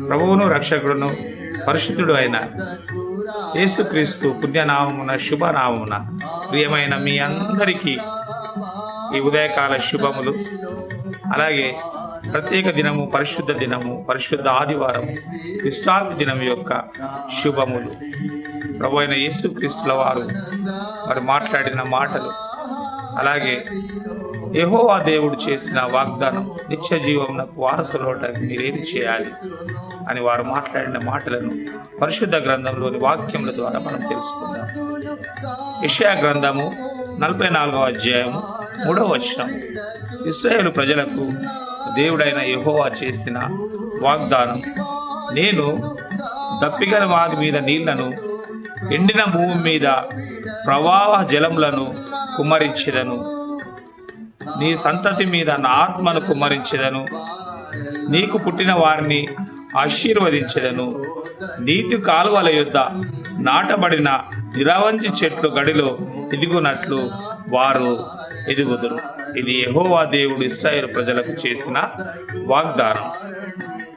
ప్రభువును రక్షకుడును పరిశుద్ధుడు అయిన యేసుక్రీస్తు పుణ్యనామమున శుభనామమున ప్రియమైన మీ అందరికీ ఈ ఉదయకాల శుభములు. అలాగే ప్రత్యేక దినము, పరిశుద్ధ దినము, పరిశుద్ధ ఆదివారము, విశ్రాంతి దినం యొక్క శుభములు. ప్రభు అయిన యేసుక్రీస్తుల వారు మాట్లాడిన మాటలు, అలాగే యెహోవా దేవుడు చేసిన వాగ్దానం, నిత్య జీవమునకు వారసులవటానికి మీరేమి చేయాలి అని వారు మాట్లాడిన మాటలను పరిశుద్ధ గ్రంథంలోని వాక్యముల ద్వారా మనం తెలుసుకుందాం. యెషయా గ్రంథము 44వ అధ్యాయము 3వ వచనం. ఇశ్రాయేలు ప్రజలకు దేవుడైన యెహోవా చేసిన వాగ్దానం, నేను దప్పిగల వారి మీద నీళ్లను, ఎండిన భూమి మీద ప్రవాహ జలములను కుమ్మరించెదను. నీ సంతతి మీద నా ఆత్మను కుమ్మరించెదను. నీకు పుట్టిన వారిని ఆశీర్వదించెదను. నీటి కాలువల యొద్ద నాటబడిన నిరవంజి చెట్లు గడిలో ఎదుగునట్లు వారు ఎదుగుదురు. ఇది యెహోవా దేవుడు ఇశ్రాయేలు ప్రజలకు చేసిన వాగ్దానం.